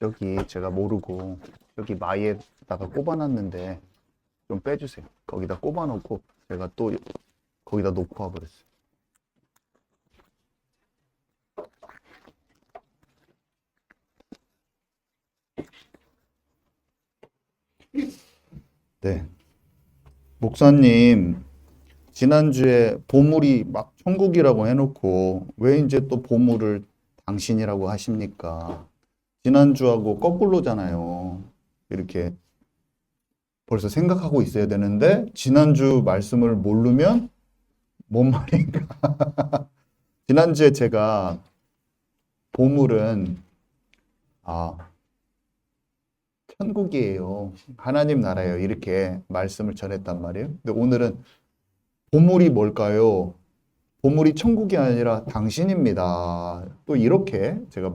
여기 제가 모르고 여기 마이에다가 꼽아놨는데 좀 빼주세요. 거기다 꼽아놓고 제가 또 거기다 놓고 와버렸어요. 네. 목사님, 지난주에 보물이 막 천국이라고 해놓고 왜 이제 또 보물을 당신이라고 하십니까? 지난주하고 거꾸로잖아요. 이렇게 벌써 생각하고 있어야 되는데 지난주 말씀을 모르면 뭔 말인가? 지난주에 제가 보물은 천국이에요. 하나님 나라예요. 이렇게 말씀을 전했단 말이에요. 근데 오늘은 보물이 뭘까요? 보물이 천국이 아니라 당신입니다. 또 이렇게 제가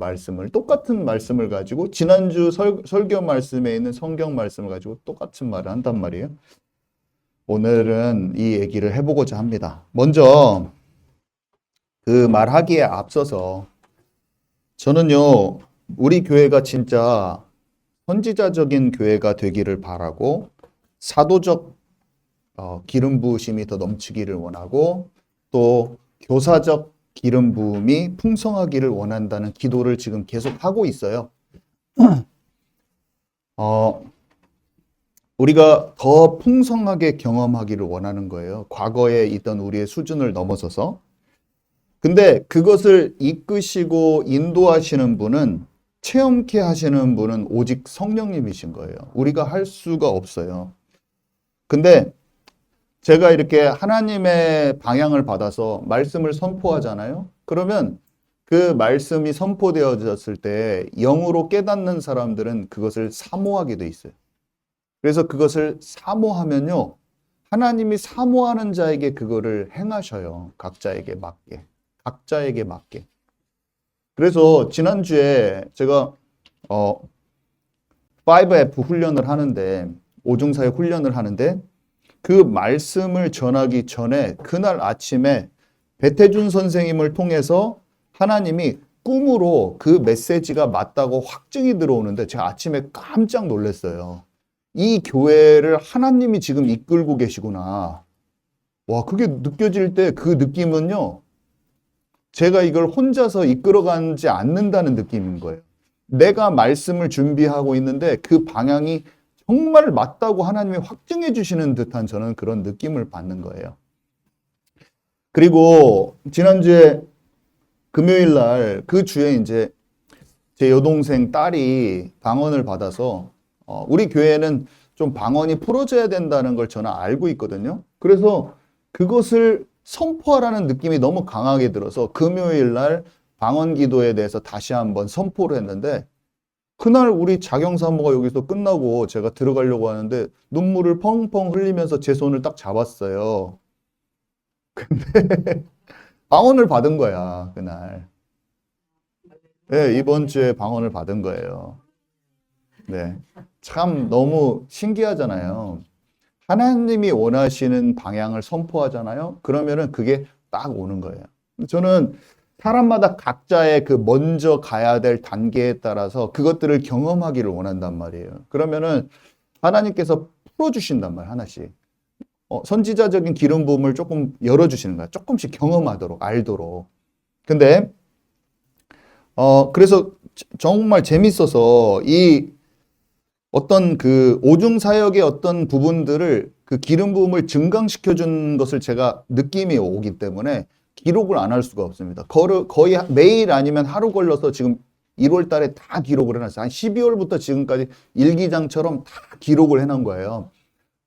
똑같은 말씀을 가지고 지난주 설교 말씀에 있는 성경 말씀을 가지고 똑같은 말을 한단 말이에요. 오늘은 이 얘기를 해보고자 합니다. 먼저 그 말하기에 앞서서 저는요, 우리 교회가 진짜 선지자적인 교회가 되기를 바라고 사도적 기름 부으심이 더 넘치기를 원하고 또 교사적 기름 부음이 풍성하기를 원한다는 기도를 지금 계속 하고 있어요. 우리가 더 풍성하게 경험하기를 원하는 거예요. 과거에 있던 우리의 수준을 넘어서서. 근데 그것을 이끄시고 인도하시는 분은 체험케 하시는 분은 오직 성령님이신 거예요. 우리가 할 수가 없어요. 근데 제가 이렇게 하나님의 방향을 받아서 말씀을 선포하잖아요. 그러면 그 말씀이 선포되어졌을 때 영으로 깨닫는 사람들은 그것을 사모하게 돼 있어요. 그래서 그것을 사모하면요. 하나님이 사모하는 자에게 그거를 행하셔요. 각자에게 맞게. 각자에게 맞게. 그래서 지난주에 제가 5F 훈련을 하는데 오중사역 훈련을 하는데 그 말씀을 전하기 전에 그날 아침에 배태준 선생님을 통해서 하나님이 꿈으로 그 메시지가 맞다고 확증이 들어오는데 제가 아침에 깜짝 놀랐어요. 이 교회를 하나님이 지금 이끌고 계시구나. 와, 그게 느껴질 때 그 느낌은요. 제가 이걸 혼자서 이끌어가지 않는다는 느낌인 거예요. 내가 말씀을 준비하고 있는데 그 방향이 정말 맞다고 하나님이 확증해 주시는 듯한 저는 그런 느낌을 받는 거예요. 그리고 지난주에 금요일 날 그 주에 이제 제 여동생 딸이 방언을 받아서 우리 교회는 좀 방언이 풀어져야 된다는 걸 저는 알고 있거든요. 그래서 그것을 선포하라는 느낌이 너무 강하게 들어서 금요일 날 방언 기도에 대해서 다시 한번 선포를 했는데 그날 우리 자경사모가 여기서 끝나고 제가 들어가려고 하는데 눈물을 펑펑 흘리면서 제 손을 딱 잡았어요. 근데 방언을 받은 거야, 그날. 네, 이번 주에 방언을 받은 거예요. 네. 참 너무 신기하잖아요. 하나님이 원하시는 방향을 선포하잖아요. 그러면은 그게 딱 오는 거예요. 저는 사람마다 각자의 그 먼저 가야 될 단계에 따라서 그것들을 경험하기를 원한단 말이에요. 그러면은 하나님께서 풀어주신단 말이에요, 하나씩. 선지자적인 기름 부음을 조금 열어주시는 거야. 조금씩 경험하도록, 알도록. 근데, 그래서 정말 재밌어서 이 어떤 그 오중 사역의 어떤 부분들을 그 기름 부음을 증강시켜 준 것을 제가 느낌이 오기 때문에 기록을 안 할 수가 없습니다. 거의 매일 아니면 하루 걸려서 지금 1월 달에 다 기록을 해놨어요. 한 12월부터 지금까지 일기장처럼 다 기록을 해놓은 거예요.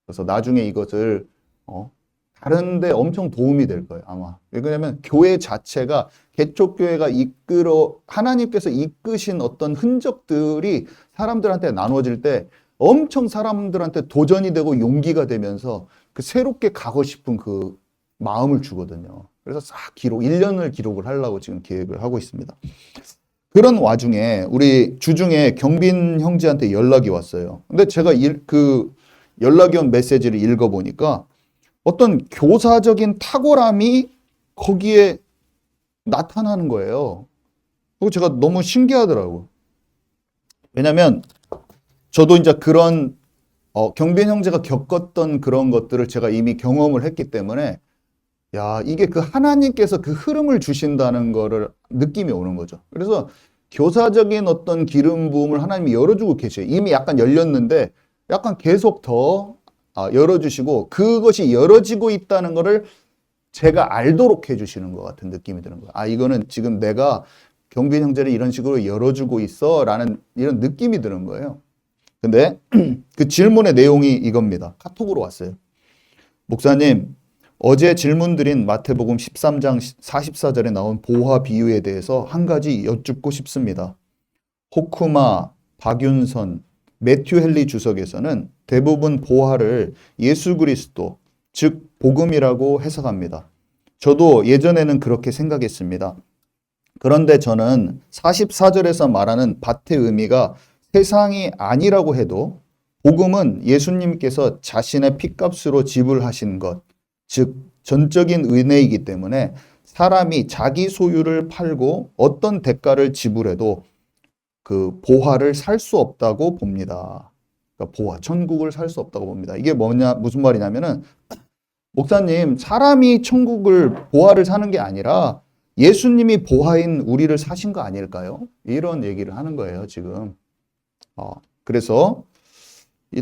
그래서 나중에 이것을 다른데 엄청 도움이 될 거예요, 아마. 왜냐하면 교회 자체가 개척교회가 하나님께서 이끄신 어떤 흔적들이 사람들한테 나눠질 때 엄청 사람들한테 도전이 되고 용기가 되면서 그 새롭게 가고 싶은 그 마음을 주거든요. 그래서 싹 1년을 기록을 하려고 지금 계획을 하고 있습니다. 그런 와중에 우리 주중에 경빈 형제한테 연락이 왔어요. 근데 제가 그 연락이 온 메시지를 읽어보니까 어떤 교사적인 탁월함이 거기에 나타나는 거예요. 그거 제가 너무 신기하더라고요. 왜냐면 저도 이제 그런 경빈 형제가 겪었던 그런 것들을 제가 이미 경험을 했기 때문에 야, 이게 그 하나님께서 그 흐름을 주신다는 거를 느낌이 오는 거죠. 그래서 교사적인 어떤 기름 부음을 하나님이 열어주고 계셔요. 이미 약간 열렸는데 약간 계속 더 열어주시고 그것이 열어지고 있다는 거를 제가 알도록 해주시는 것 같은 느낌이 드는 거예요. 아, 이거는 지금 내가 경빈 형제를 이런 식으로 열어주고 있어 라는 이런 느낌이 드는 거예요. 근데 그 질문의 내용이 이겁니다. 카톡으로 왔어요. 목사님, 어제 질문드린 마태복음 13장 44절에 나온 보화 비유에 대해서 한 가지 여쭙고 싶습니다. 호쿠마, 박윤선, 매튜 헨리 주석에서는 대부분 보화를 예수 그리스도, 즉 복음이라고 해석합니다. 저도 예전에는 그렇게 생각했습니다. 그런데 저는 44절에서 말하는 밭의 의미가 세상이 아니라고 해도 복음은 예수님께서 자신의 핏값으로 지불하신 것, 즉 전적인 은혜이기 때문에 사람이 자기 소유를 팔고 어떤 대가를 지불해도 그 보화를 살 수 없다고 봅니다. 그러니까 보화, 천국을 살 수 없다고 봅니다. 이게 뭐냐, 무슨 말이냐면은 목사님, 사람이 천국을 보화를 사는 게 아니라 예수님이 보화인 우리를 사신 거 아닐까요? 이런 얘기를 하는 거예요, 지금. 그래서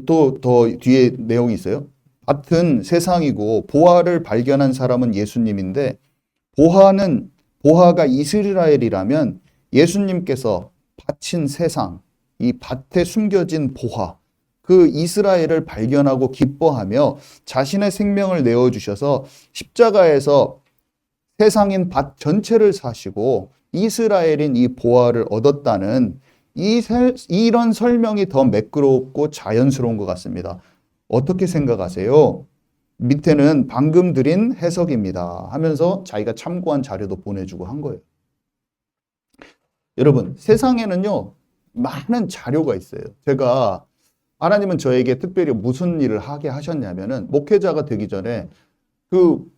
또 더 뒤에 내용이 있어요. 밭은 세상이고 보화를 발견한 사람은 예수님인데 보화가 이스라엘이라면 예수님께서 바친 세상, 이 밭에 숨겨진 보화, 그 이스라엘을 발견하고 기뻐하며 자신의 생명을 내어주셔서 십자가에서 세상인 밭 전체를 사시고 이스라엘인 이 보화를 얻었다는 이런 설명이 더 매끄럽고 자연스러운 것 같습니다. 어떻게 생각하세요? 밑에는 방금 드린 해석입니다 하면서 자기가 참고한 자료도 보내주고 한 거예요. 여러분, 세상에는요 많은 자료가 있어요. 제가 하나님은 저에게 특별히 무슨 일을 하게 하셨냐면은 목회자가 되기 전에 그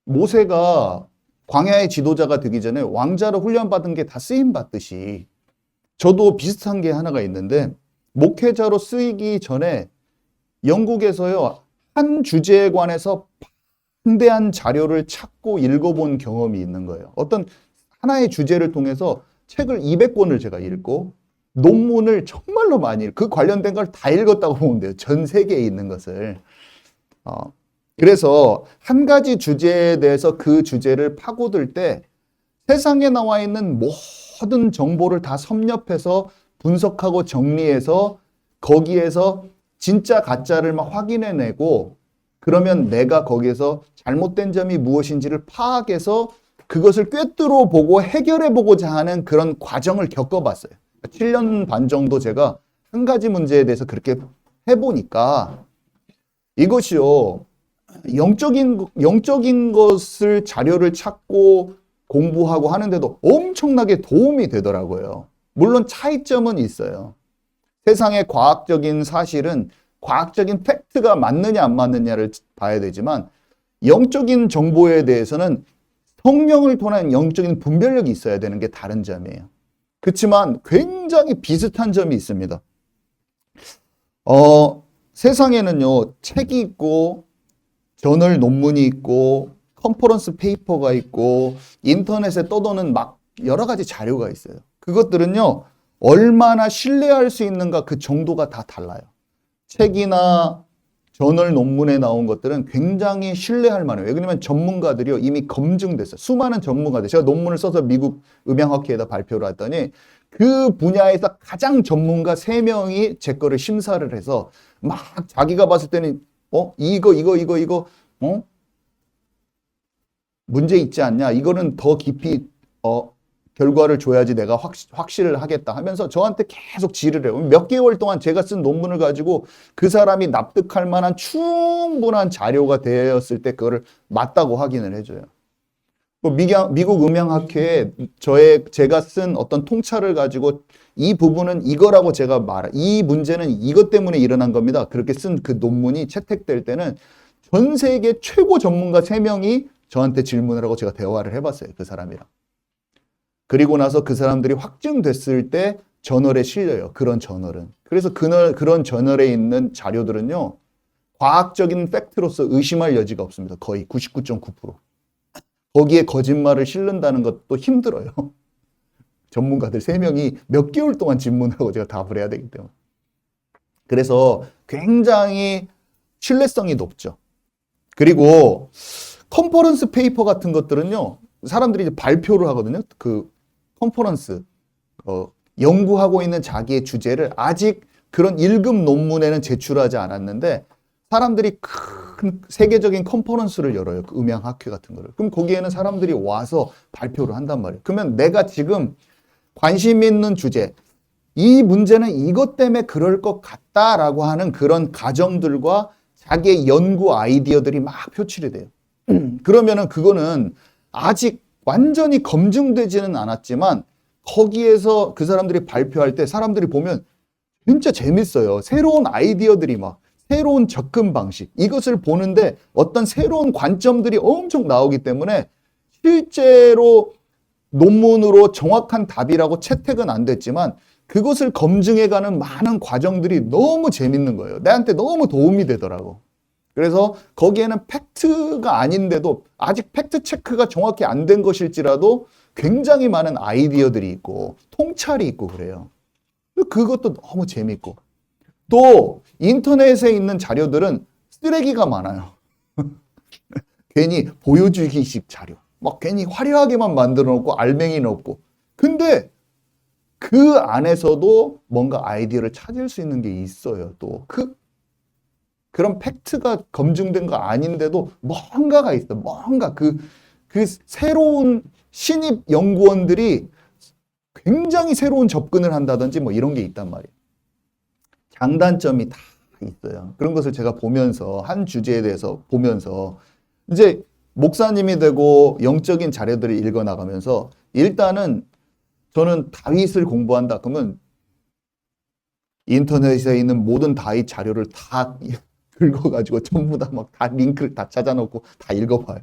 모세가 광야의 지도자가 되기 전에 왕자로 훈련받은 게 다 쓰임받듯이 저도 비슷한 게 하나가 있는데 목회자로 쓰이기 전에 영국에서요 한 주제에 관해서 방대한 자료를 찾고 읽어본 경험이 있는 거예요. 어떤 하나의 주제를 통해서 책을 200권을 제가 읽고 논문을 정말로 많이 그 관련된 걸 다 읽었다고 보면 돼요. 전 세계에 있는 것을. 그래서 한 가지 주제에 대해서 그 주제를 파고들 때 세상에 나와 있는 모든 정보를 다 섭렵해서 분석하고 정리해서 거기에서 진짜 가짜를 막 확인해내고 그러면 내가 거기에서 잘못된 점이 무엇인지를 파악해서 그것을 꿰뚫어 보고 해결해 보고자 하는 그런 과정을 겪어봤어요. 7년 반 정도 제가 한 가지 문제에 대해서 그렇게 해보니까 이것이요. 영적인 것을 자료를 찾고 공부하고 하는데도 엄청나게 도움이 되더라고요. 물론 차이점은 있어요. 세상의 과학적인 사실은 과학적인 팩트가 맞느냐 안 맞느냐를 봐야 되지만 영적인 정보에 대해서는 성령을 통한 영적인 분별력이 있어야 되는 게 다른 점이에요. 그렇지만 굉장히 비슷한 점이 있습니다. 세상에는요, 책이 있고 저널 논문이 있고 컨퍼런스 페이퍼가 있고 인터넷에 떠도는 막 여러 가지 자료가 있어요. 그것들은요 얼마나 신뢰할 수 있는가 그 정도가 다 달라요. 책이나 저널 논문에 나온 것들은 굉장히 신뢰할 만해요. 왜냐하면 전문가들이요 이미 검증됐어요. 수많은 전문가들, 제가 논문을 써서 미국 음향학회에다 발표를 했더니 그 분야에서 가장 전문가 3명이 제 거를 심사를 해서 막 자기가 봤을 때는 이거 문제 있지 않냐? 이거는 더 깊이 결과를 줘야지 내가 확실을 하겠다 하면서 저한테 계속 질을 해요. 몇 개월 동안 제가 쓴 논문을 가지고 그 사람이 납득할 만한 충분한 자료가 되었을 때 그거를 맞다고 확인을 해줘요. 미국 음향학회에 제가 쓴 어떤 통찰을 가지고 이 부분은 이거라고 제가 이 문제는 이것 때문에 일어난 겁니다. 그렇게 쓴 그 논문이 채택될 때는 전 세계 최고 전문가 3명이 저한테 질문을 하고 제가 대화를 해봤어요. 그 사람이랑. 그리고 나서 그 사람들이 확증됐을 때 저널에 실려요. 그런 저널은. 그래서 그런 저널에 있는 자료들은요. 과학적인 팩트로서 의심할 여지가 없습니다. 거의 99.9%. 거기에 거짓말을 실른다는 것도 힘들어요. 전문가들 3명이 몇 개월 동안 질문하고 제가 답을 해야 되기 때문에. 그래서 굉장히 신뢰성이 높죠. 그리고 컨퍼런스 페이퍼 같은 것들은요. 사람들이 이제 발표를 하거든요. 그 컨퍼런스 연구하고 있는 자기의 주제를 아직 그런 1급 논문에는 제출하지 않았는데 사람들이 큰 세계적인 컨퍼런스를 열어요. 그 음향학회 같은 거를. 그럼 거기에는 사람들이 와서 발표를 한단 말이에요. 그러면 내가 지금 관심 있는 주제, 이 문제는 이것 때문에 그럴 것 같다라고 하는 그런 가정들과 자기의 연구 아이디어들이 막 표출이 돼요. 그러면은 그거는 아직 완전히 검증되지는 않았지만 거기에서 그 사람들이 발표할 때 사람들이 보면 진짜 재밌어요. 새로운 아이디어들이 막 새로운 접근 방식 이것을 보는데 어떤 새로운 관점들이 엄청 나오기 때문에 실제로 논문으로 정확한 답이라고 채택은 안 됐지만 그것을 검증해가는 많은 과정들이 너무 재밌는 거예요. 나한테 너무 도움이 되더라고. 그래서 거기에는 팩트가 아닌데도 아직 팩트 체크가 정확히 안 된 것일지라도 굉장히 많은 아이디어들이 있고 통찰이 있고 그래요. 그것도 너무 재밌고 또 인터넷에 있는 자료들은 쓰레기가 많아요. 괜히 보여주기식 자료. 막 괜히 화려하게만 만들어 놓고 알맹이는 없고. 근데 그 안에서도 뭔가 아이디어를 찾을 수 있는 게 있어요. 또 그런 팩트가 검증된 거 아닌데도 뭔가가 있어. 뭔가 그 새로운 신입 연구원들이 굉장히 새로운 접근을 한다든지 뭐 이런 게 있단 말이에요. 장단점이 다 있어요. 그런 것을 제가 보면서 한 주제에 대해서 보면서 이제 목사님이 되고 영적인 자료들을 읽어 나가면서 일단은 저는 다윗을 공부한다 그러면 인터넷에 있는 모든 다윗 자료를 다 긁어가지고 전부 다 막 다 링크를 다 찾아놓고 다 읽어봐요.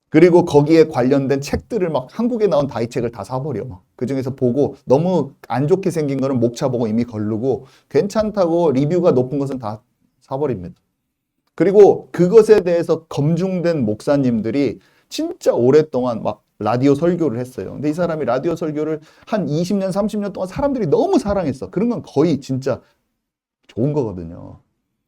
그리고 거기에 관련된 책들을 막 한국에 나온 다윗 책을 다 사버려. 그 중에서 보고 너무 안 좋게 생긴 거는 목차 보고 이미 걸르고 괜찮다고 리뷰가 높은 것은 다 사버립니다. 그리고 그것에 대해서 검증된 목사님들이 진짜 오랫동안 막 라디오 설교를 했어요. 근데 이 사람이 라디오 설교를 한 20년, 30년 동안 사람들이 너무 사랑했어. 그런 건 거의 진짜 좋은 거거든요.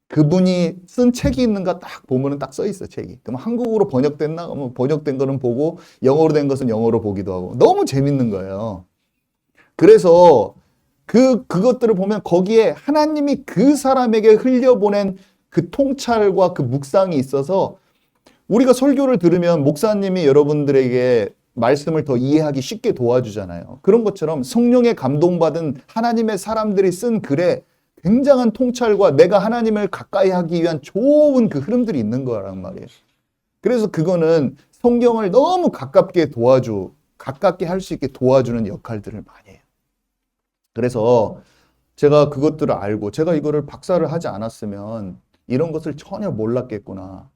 그분이 쓴 책이 있는가 딱 보면은 딱 써 있어, 책이. 그럼 한국어로 번역됐나? 그러면 번역된 거는 보고 영어로 된 것은 영어로 보기도 하고. 너무 재밌는 거예요. 그래서 그것들을 보면 거기에 하나님이 그 사람에게 흘려보낸 그 통찰과 그 묵상이 있어서 우리가 설교를 들으면 목사님이 여러분들에게 말씀을 더 이해하기 쉽게 도와주잖아요. 그런 것처럼 성령의 감동받은 하나님의 사람들이 쓴 글에 굉장한 통찰과 내가 하나님을 가까이 하기 위한 좋은 그 흐름들이 있는 거란 말이에요. 그래서 그거는 성경을 너무 가깝게 할 수 있게 도와주는 역할들을 많이 해요. 그래서 제가 그것들을 알고 제가 이거를 박사를 하지 않았으면 이런 것을 전혀 몰랐겠구나.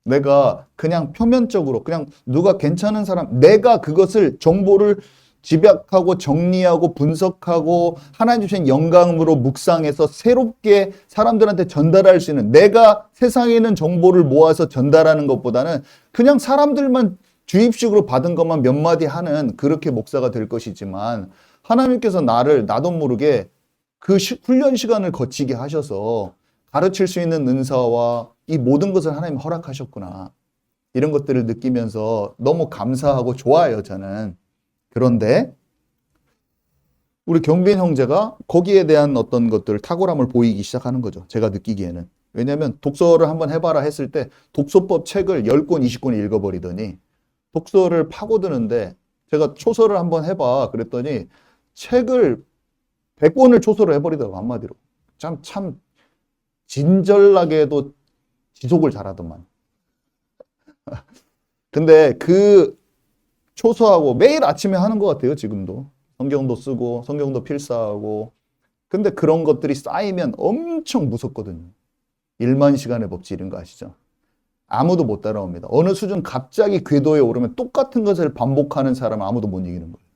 내가 그냥 표면적으로 그냥 누가 괜찮은 사람 내가 그것을 정보를 집약하고 정리하고 분석하고 하나님 주신 영감으로 묵상해서 새롭게 사람들한테 전달할 수 있는 내가 세상에 있는 정보를 모아서 전달하는 것보다는 그냥 사람들만 주입식으로 받은 것만 몇 마디 하는 그렇게 목사가 될 것이지만 하나님께서 나도 모르게 그 훈련 시간을 거치게 하셔서 가르칠 수 있는 은사와 이 모든 것을 하나님 허락하셨구나. 이런 것들을 느끼면서 너무 감사하고 좋아요, 저는. 그런데 우리 경빈 형제가 거기에 대한 어떤 것들 탁월함을 보이기 시작하는 거죠. 제가 느끼기에는. 왜냐하면 독서를 한번 해봐라 했을 때 독서법 책을 10권, 20권 읽어버리더니 독서를 파고드는데 제가 초서를 한번 해봐 그랬더니 책을 100권을 초서를 해버리더라고 한마디로. 참 진절나게도 지속을 잘하더만. 근데 그 초소하고 매일 아침에 하는 것 같아요, 지금도. 성경도 쓰고, 성경도 필사하고. 근데 그런 것들이 쌓이면 엄청 무섭거든요. 1만 시간의 법칙 이런 거 아시죠? 아무도 못 따라옵니다. 어느 수준 갑자기 궤도에 오르면 똑같은 것을 반복하는 사람은 아무도 못 이기는 거예요.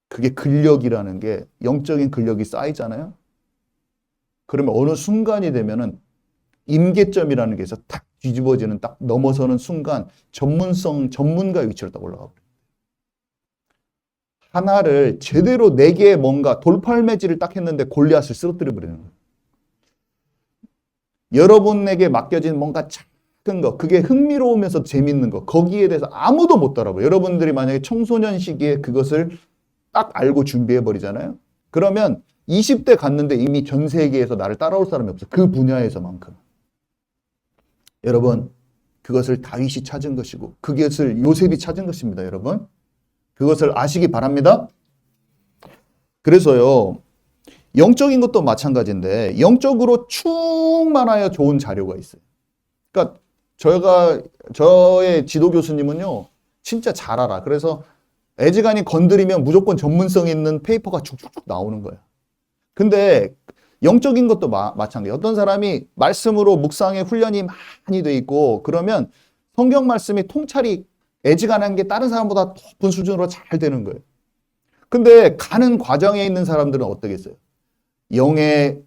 그게 근력이라는 게 영적인 근력이 쌓이잖아요. 그러면 어느 순간이 되면은 임계점이라는 게 있어 탁 뒤집어지는 딱 넘어서는 순간 전문가의 위치로 딱 올라가 버려요. 하나를 제대로 네 개의 뭔가 돌팔매질을 딱 했는데 골리앗을 쓰러뜨려 버리는 거예요. 여러분에게 맡겨진 뭔가 작은 거, 그게 흥미로우면서 재밌는 거, 거기에 대해서 아무도 못 따라봐요. 여러분들이 만약에 청소년 시기에 그것을 딱 알고 준비해 버리잖아요. 그러면 20대 갔는데 이미 전 세계에서 나를 따라올 사람이 없어요. 그 분야에서만큼. 여러분, 그것을 다윗이 찾은 것이고 그것을 요셉이 찾은 것입니다. 여러분. 그것을 아시기 바랍니다. 그래서요. 영적인 것도 마찬가지인데 영적으로 충만하여 좋은 자료가 있어요. 그러니까 저의 지도 교수님은요. 진짜 잘 알아. 그래서 애지간히 건드리면 무조건 전문성 있는 페이퍼가 쭉쭉쭉 나오는 거예요. 근데 영적인 것도 마찬가지예요. 어떤 사람이 말씀으로 묵상의 훈련이 많이 돼 있고 그러면 성경 말씀이 통찰이 애지간한 게 다른 사람보다 높은 수준으로 잘 되는 거예요. 근데 가는 과정에 있는 사람들은 어떻겠어요? 영의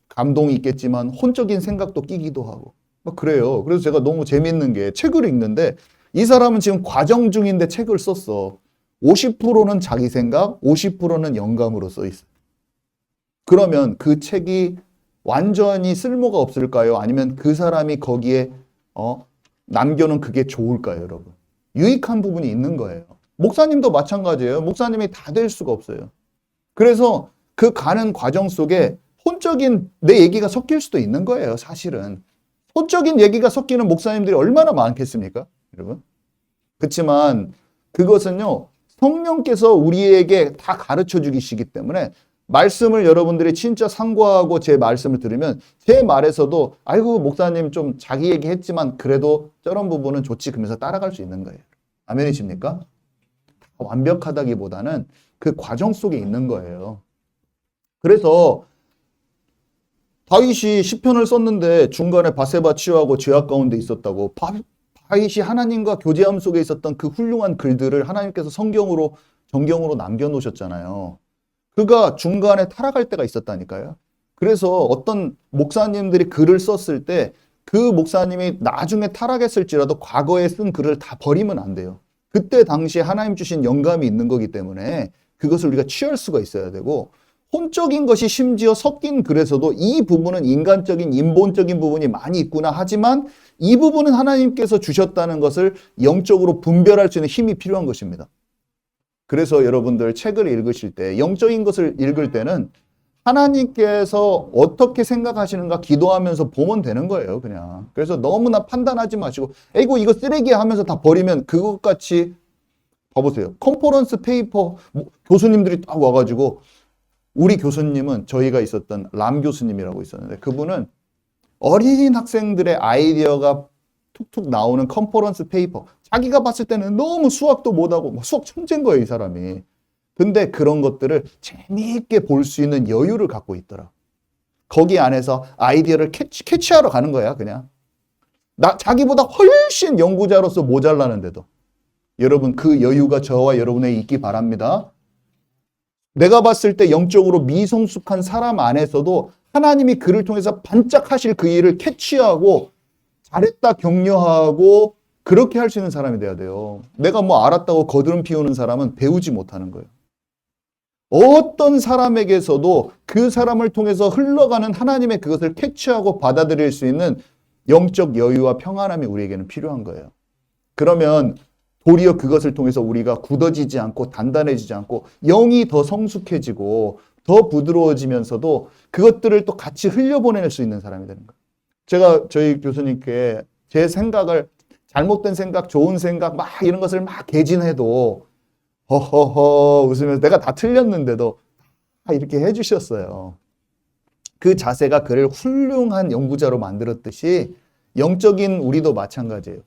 감동이 있겠지만 혼적인 생각도 끼기도 하고 막 그래요. 그래서 제가 너무 재밌는 게 책을 읽는데 이 사람은 지금 과정 중인데 책을 썼어. 50%는 자기 생각, 50%는 영감으로 써 있어요. 그러면 그 책이 완전히 쓸모가 없을까요? 아니면 그 사람이 거기에 남겨놓은 그게 좋을까요, 여러분? 유익한 부분이 있는 거예요. 목사님도 마찬가지예요. 목사님이 다 될 수가 없어요. 그래서 그 가는 과정 속에 혼적인 내 얘기가 섞일 수도 있는 거예요, 사실은. 혼적인 얘기가 섞이는 목사님들이 얼마나 많겠습니까, 여러분? 그렇지만 그것은요, 성령께서 우리에게 다 가르쳐 주기시기 때문에 말씀을 여러분들이 진짜 상고하고 제 말씀을 들으면 제 말에서도 아이고 목사님 좀 자기 얘기 했지만 그래도 저런 부분은 좋지 그러면서 따라갈 수 있는 거예요. 아멘이십니까? 완벽하다기보다는 그 과정 속에 있는 거예요. 그래서 다윗이 시편을 썼는데 중간에 바세바 치유하고 죄악 가운데 있었다고 다윗이 하나님과 교제함 속에 있었던 그 훌륭한 글들을 하나님께서 정경으로 남겨놓으셨잖아요. 그가 중간에 타락할 때가 있었다니까요. 그래서 어떤 목사님들이 글을 썼을 때 그 목사님이 나중에 타락했을지라도 과거에 쓴 글을 다 버리면 안 돼요. 그때 당시에 하나님 주신 영감이 있는 거기 때문에 그것을 우리가 취할 수가 있어야 되고 혼적인 것이 심지어 섞인 글에서도 이 부분은 인간적인 인본적인 부분이 많이 있구나 하지만 이 부분은 하나님께서 주셨다는 것을 영적으로 분별할 수 있는 힘이 필요한 것입니다. 그래서 여러분들 책을 읽으실 때 영적인 것을 읽을 때는 하나님께서 어떻게 생각하시는가 기도하면서 보면 되는 거예요, 그냥. 그래서 너무나 판단하지 마시고 에이고 이거 쓰레기야 하면서 다 버리면 그것같이 봐보세요. 컨퍼런스 페이퍼 교수님들이 딱 와가지고 우리 교수님은 저희가 있었던 람 교수님이라고 있었는데 그분은 어린 학생들의 아이디어가 툭툭 나오는 컨퍼런스 페이퍼 자기가 봤을 때는 너무 수학도 못하고 수학 천재인 거예요, 이 사람이. 근데 그런 것들을 재미있게 볼 수 있는 여유를 갖고 있더라. 거기 안에서 아이디어를 캐치하러 가는 거야, 그냥. 자기보다 훨씬 연구자로서 모자라는데도. 여러분, 그 여유가 저와 여러분에게 있기 바랍니다. 내가 봤을 때 영적으로 미성숙한 사람 안에서도 하나님이 그를 통해서 반짝하실 그 일을 캐치하고 잘했다 격려하고 그렇게 할 수 있는 사람이 돼야 돼요. 내가 뭐 알았다고 거드름 피우는 사람은 배우지 못하는 거예요. 어떤 사람에게서도 그 사람을 통해서 흘러가는 하나님의 그것을 캐치하고 받아들일 수 있는 영적 여유와 평안함이 우리에게는 필요한 거예요. 그러면 도리어 그것을 통해서 우리가 굳어지지 않고 단단해지지 않고 영이 더 성숙해지고 더 부드러워지면서도 그것들을 또 같이 흘려보낼 수 있는 사람이 되는 거예요. 제가 저희 교수님께 제 생각을 잘못된 생각, 좋은 생각 막 이런 것을 막 개진해도 허허허 웃으면서 내가 다 틀렸는데도 이렇게 해주셨어요. 그 자세가 그를 훌륭한 연구자로 만들었듯이 영적인 우리도 마찬가지예요.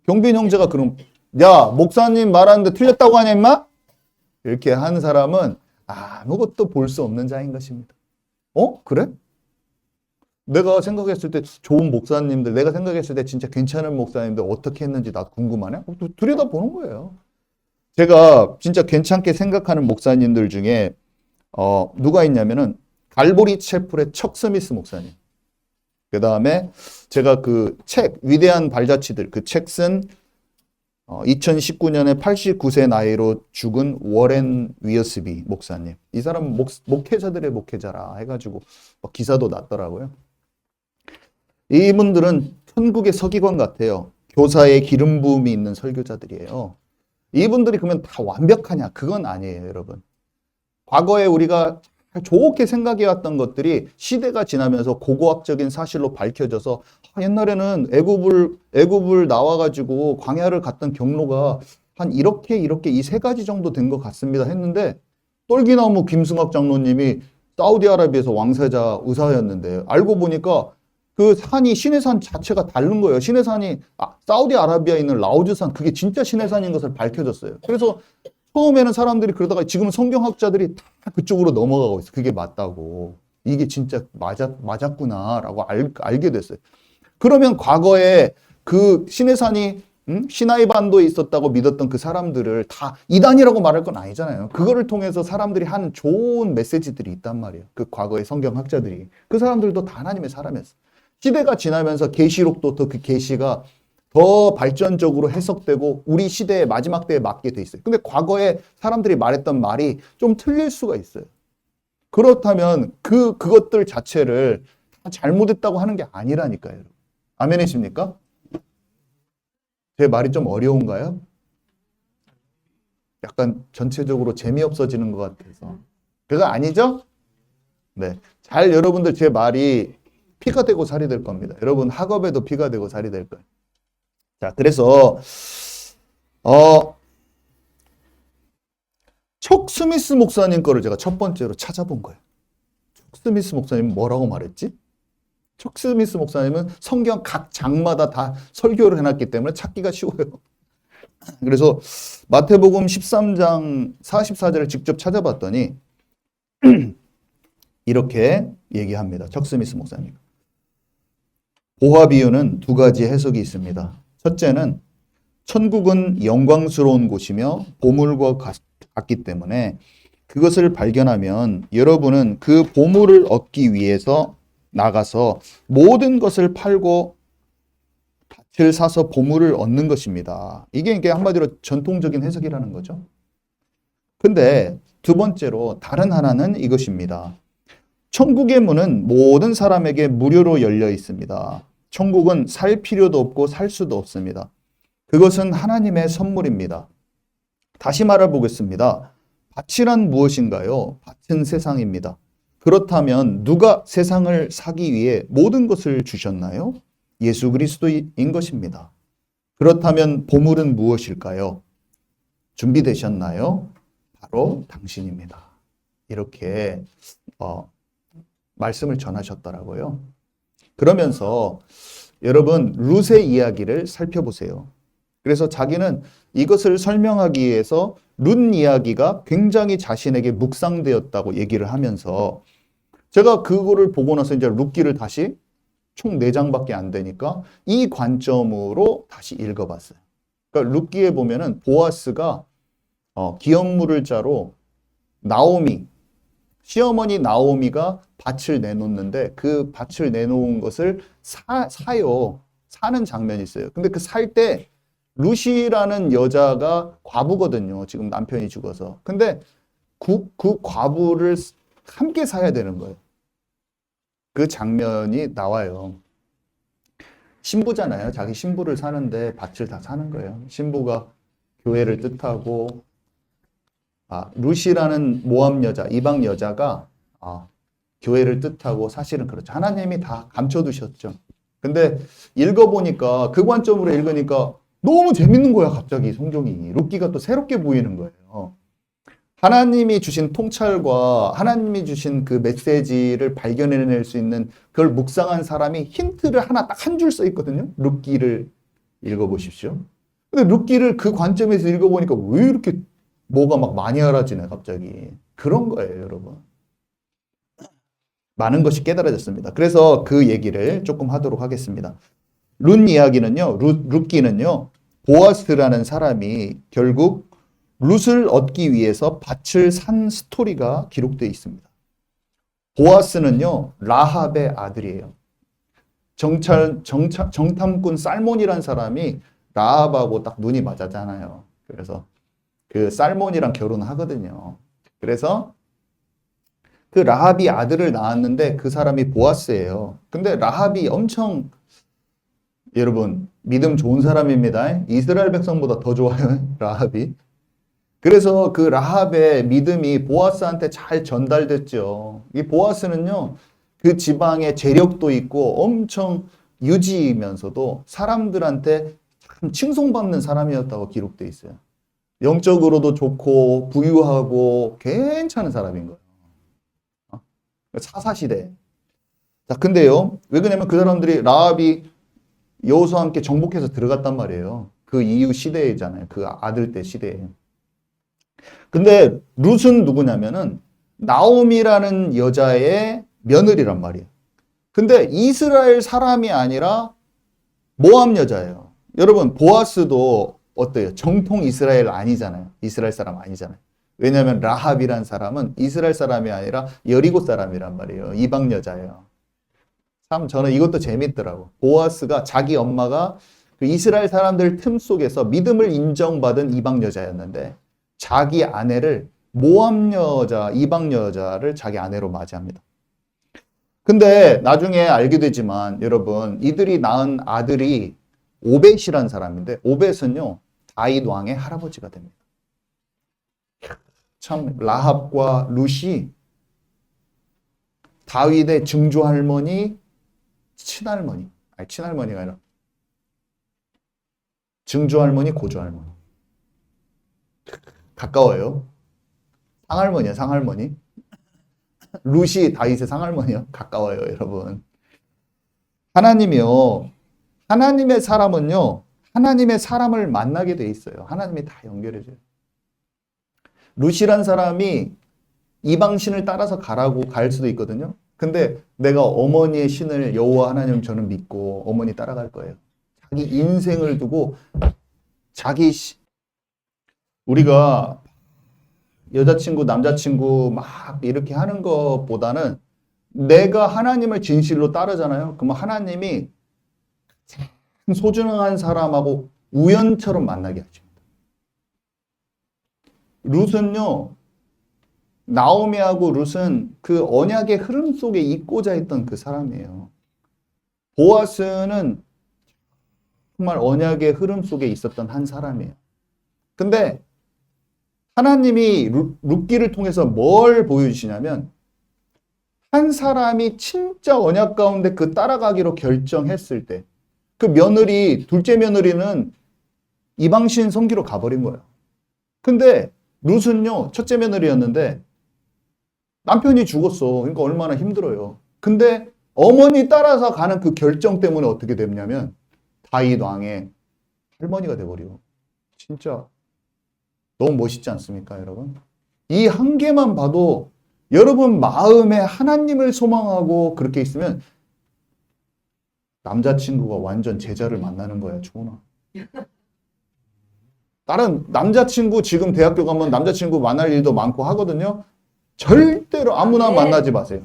경빈 형제가 그럼 야 목사님 말하는데 틀렸다고 하냐 임마? 이렇게 한 사람은 아무것도 볼 수 없는 자인 것입니다. 그래? 내가 생각했을 때 좋은 목사님들, 내가 생각했을 때 진짜 괜찮은 목사님들 어떻게 했는지 나 궁금하네? 들여다보는 거예요. 제가 진짜 괜찮게 생각하는 목사님들 중에 누가 있냐면은 갈보리 채플의 척 스미스 목사님. 그 다음에 제가 그 책 위대한 발자취들 그 책 쓴 2019년에 89세 나이로 죽은 워렌 위어스비 목사님. 이 사람은 목회자들의 목회자라 해가지고 기사도 났더라고요. 이분들은 천국의 서기관 같아요. 교사의 기름 부음이 있는 설교자들이에요. 이분들이 그러면 다 완벽하냐? 그건 아니에요, 여러분. 과거에 우리가 좋게 생각해왔던 것들이 시대가 지나면서 고고학적인 사실로 밝혀져서 옛날에는 애굽을 나와가지고 광야를 갔던 경로가 한 이렇게 이 세 가지 정도 된 것 같습니다 했는데 똘기나무 김승학 장로님이 사우디아라비아에서 왕세자 의사였는데 알고 보니까 그 산이 시내산 자체가 다른 거예요. 시내산이 사우디아라비아에 있는 라오즈산 그게 진짜 시내산인 것을 밝혀졌어요. 그래서 처음에는 사람들이 그러다가 지금은 성경학자들이 다 그쪽으로 넘어가고 있어요. 그게 맞다고. 이게 진짜 맞았구나라고 알게 됐어요. 그러면 과거에 그 시내산이 시나이 반도에 있었다고 믿었던 그 사람들을 다 이단이라고 말할 건 아니잖아요. 그거를 통해서 사람들이 하는 좋은 메시지들이 있단 말이에요. 그 과거의 성경학자들이. 그 사람들도 다 하나님의 사람이었어요. 시대가 지나면서 계시록도 더 그 계시가 더 발전적으로 해석되고 우리 시대의 마지막 때에 맞게 돼 있어요. 근데 과거에 사람들이 말했던 말이 좀 틀릴 수가 있어요. 그렇다면 그것들 자체를 다 잘못했다고 하는 게 아니라니까요. 여러분. 아멘이십니까? 제 말이 좀 어려운가요? 약간 전체적으로 재미없어지는 것 같아서. 그거 아니죠? 네. 잘 여러분들 제 말이 피가 되고 살이 될 겁니다. 여러분 학업에도 피가 되고 살이 될 거예요. 자, 그래서 척 스미스 목사님 거를 제가 첫 번째로 찾아본 거예요. 척 스미스 목사님은 뭐라고 말했지? 척 스미스 목사님은 성경 각 장마다 다 설교를 해놨기 때문에 찾기가 쉬워요. 그래서 마태복음 13장 44절을 직접 찾아봤더니 이렇게 얘기합니다. 척 스미스 목사님. 보화 비유는 두 가지 해석이 있습니다. 첫째는 천국은 영광스러운 곳이며 보물과 같기 때문에 그것을 발견하면 여러분은 그 보물을 얻기 위해서 나가서 모든 것을 팔고 밭을 사서 보물을 얻는 것입니다. 이게 한마디로 전통적인 해석이라는 거죠. 근데 두 번째로 다른 하나는 이것입니다. 천국의 문은 모든 사람에게 무료로 열려 있습니다. 천국은 살 필요도 없고 살 수도 없습니다. 그것은 하나님의 선물입니다. 다시 말해보겠습니다. 밭이란 무엇인가요? 밭은 세상입니다. 그렇다면 누가 세상을 사기 위해 모든 것을 주셨나요? 예수 그리스도인 것입니다. 그렇다면 보물은 무엇일까요? 준비되셨나요? 바로 당신입니다. 이렇게 말씀을 전하셨더라고요. 그러면서 여러분 룻의 이야기를 살펴보세요. 그래서 자기는 이것을 설명하기 위해서 룻 이야기가 굉장히 자신에게 묵상되었다고 얘기를 하면서 제가 그거를 보고 나서 이제 룻기를 다시 총 4장밖에 안 되니까 이 관점으로 다시 읽어봤어요. 그러니까 룻기에 보면은 보아스가 기업물을 자로 나오미, 시어머니 나오미가 밭을 내놓는데 그 밭을 내놓은 것을 사요. 사는 장면이 있어요. 근데 그 살 때 루시라는 여자가 과부거든요. 지금 남편이 죽어서. 근데 그 과부를 함께 사야 되는 거예요. 그 장면이 나와요. 신부잖아요. 자기 신부를 사는데 밭을 다 사는 거예요. 신부가 교회를 뜻하고 루시라는 모함 여자, 이방 여자가 교회를 뜻하고 사실은 그렇죠. 하나님이 다 감춰두셨죠. 근데 읽어보니까 그 관점으로 읽으니까 너무 재밌는 거야. 갑자기 성경이. 룻기가 또 새롭게 보이는 거예요. 하나님이 주신 통찰과 하나님이 주신 그 메시지를 발견해낼 수 있는 그걸 묵상한 사람이 힌트를 하나 딱 한 줄 써 있거든요. 룻기를 읽어보십시오. 근데 룻기를 그 관점에서 읽어보니까 왜 이렇게 뭐가 막 많이 알아지네 갑자기. 그런 거예요, 여러분. 많은 것이 깨달아졌습니다. 그래서 그 얘기를 조금 하도록 하겠습니다. 룻 이야기는요, 룻기는요, 보아스라는 사람이 결국 룻을 얻기 위해서 밭을 산 스토리가 기록되어 있습니다. 보아스는요, 라합의 아들이에요. 정탐꾼 살몬이란 사람이 라합하고 딱 눈이 맞았잖아요. 그래서 그 살몬이랑 결혼하거든요. 그래서 그 라합이 아들을 낳았는데 그 사람이 보아스예요. 근데 라합이 엄청 여러분 믿음 좋은 사람입니다. 이스라엘 백성보다 더 좋아요. 라합이. 그래서 그 라합의 믿음이 보아스한테 잘 전달됐죠. 이 보아스는요, 그 지방에 재력도 있고 엄청 유지이면서도 사람들한테 참 칭송받는 사람이었다고 기록되어 있어요. 영적으로도 좋고 부유하고 괜찮은 사람인 거예요. 사사시대. 자, 근데요, 왜 그러냐면 그 사람들이 라합이 여호수아와 함께 정복해서 들어갔단 말이에요. 그 이후 시대잖아요. 그 아들 때 시대에. 근데 룻은 누구냐면은 나오미라는 여자의 며느리란 말이에요. 근데 이스라엘 사람이 아니라 모압 여자예요. 여러분 보아스도 어때요? 정통 이스라엘 아니잖아요. 이스라엘 사람 아니잖아요. 왜냐하면 라합이란 사람은 이스라엘 사람이 아니라 여리고 사람이란 말이에요. 이방 여자예요. 참 저는 이것도 재밌더라고. 보아스가 자기 엄마가 그 이스라엘 사람들 틈 속에서 믿음을 인정받은 이방 여자였는데 자기 아내를 모압 여자, 이방 여자를 자기 아내로 맞이합니다. 근데 나중에 알게 되지만 여러분 이들이 낳은 아들이 오벳이라는 사람인데 오벳은요 다윗 왕의 할아버지가 됩니다. 참 라합과 룻이 다윗의 증조 할머니, 친할머니가 아니라 증조 할머니, 고조 할머니. 가까워요. 상할머니야, 상할머니. 룻이 다윗의 상할머니요. 가까워요, 여러분. 하나님이요. 하나님의 사람은요. 하나님의 사람을 만나게 돼 있어요. 하나님이 다 연결해줘요. 룻이란 사람이 이방 신을 따라서 가라고 갈 수도 있거든요. 근데 내가 어머니의 신을 여호와 하나님 저는 믿고 어머니 따라갈 거예요. 자기 인생을 두고 우리가 여자친구, 남자친구 막 이렇게 하는 것보다는 내가 하나님을 진실로 따르잖아요. 그러면 하나님이 소중한 사람하고 우연처럼 만나게 하십니다. 룻은요, 나오미하고 룻은 그 언약의 흐름 속에 있고자 했던 그 사람이에요. 보아스는 정말 언약의 흐름 속에 있었던 한 사람이에요. 근데 하나님이 룻기를 통해서 뭘 보여주시냐면 한 사람이 진짜 언약 가운데 그 따라가기로 결정했을 때 그 며느리, 둘째 며느리는 이방신 섬기러 가버린 거예요. 근데 룻은요, 첫째 며느리였는데 남편이 죽었어. 그러니까 얼마나 힘들어요. 근데 어머니 따라서 가는 그 결정 때문에 어떻게 됐냐면 다윗 왕의 할머니가 돼버리고 진짜 너무 멋있지 않습니까, 여러분? 이 한 개만 봐도 여러분 마음에 하나님을 소망하고 그렇게 있으면 남자친구가 완전 제자를 만나는 거야, 주원아. 다른 남자친구 지금 대학교 가면 남자친구 만날 일도 많고 하거든요. 절대로 아무나 만나지 마세요.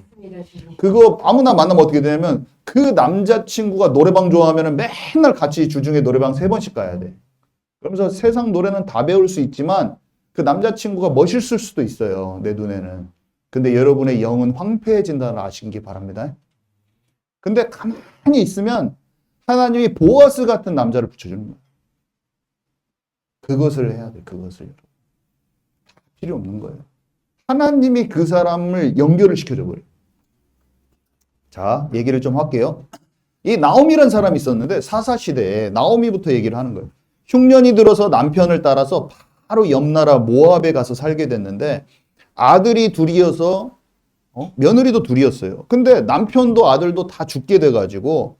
그거 아무나 만나면 어떻게 되냐면 그 남자친구가 노래방 좋아하면 맨날 같이 주중에 노래방 3번씩 가야 돼. 그러면서 세상 노래는 다 배울 수 있지만 그 남자친구가 멋있을 수도 있어요. 내 눈에는. 근데 여러분의 영은 황폐해진다는 아시기 바랍니다. 근데 가만히 있으면 하나님이 보아스 같은 남자를 붙여주는 거예요. 그것을 해야 돼. 그것을. 필요 없는 거예요. 하나님이 그 사람을 연결을 시켜줘 버려요. 자, 얘기를 좀 할게요. 이 나오미라는 사람이 있었는데 사사시대에 나오미부터 얘기를 하는 거예요. 흉년이 들어서 남편을 따라서 바로 옆나라 모압에 가서 살게 됐는데 아들이 둘이어서 며느리도 둘이었어요. 근데 남편도 아들도 다 죽게 돼가지고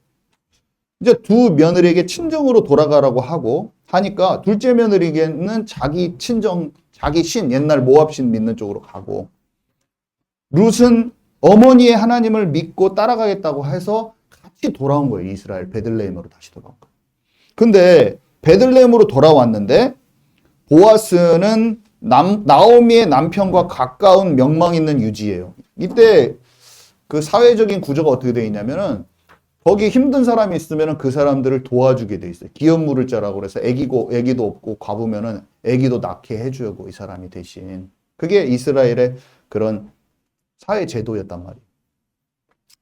이제 두 며느리에게 친정으로 돌아가라고 하고 하니까 둘째 며느리에게는 자기 친정, 자기 신, 옛날 모압 신 믿는 쪽으로 가고 룻은 어머니의 하나님을 믿고 따라가겠다고 해서 같이 돌아온 거예요. 이스라엘 베들레헴으로 다시 돌아온 거예요. 근데 베들레헴으로 돌아왔는데 보아스는 나오미의 남편과 가까운 명망 있는 유지예요. 이때 그 사회적인 구조가 어떻게 되어 있냐면은 거기 힘든 사람이 있으면은 그 사람들을 도와주게 돼 있어요. 기업 물을 자라고 그래서 애기도 없고 과부면은 애기도 낳게 해주고 이 사람이 대신. 그게 이스라엘의 그런 사회 제도였단 말이에요.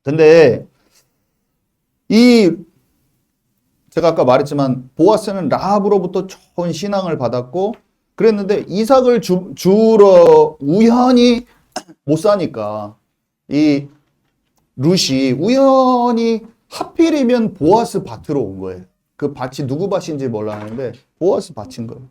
근데 이 제가 아까 말했지만 보아스는 라합으로부터 좋은 신앙을 받았고 그랬는데 이삭을 주우러 우연히 못 사니까 이 룻이 우연히 하필이면 보아스 밭으로 온 거예요. 그 밭이 누구 밭인지 몰랐는데 보아스 밭인 거예요.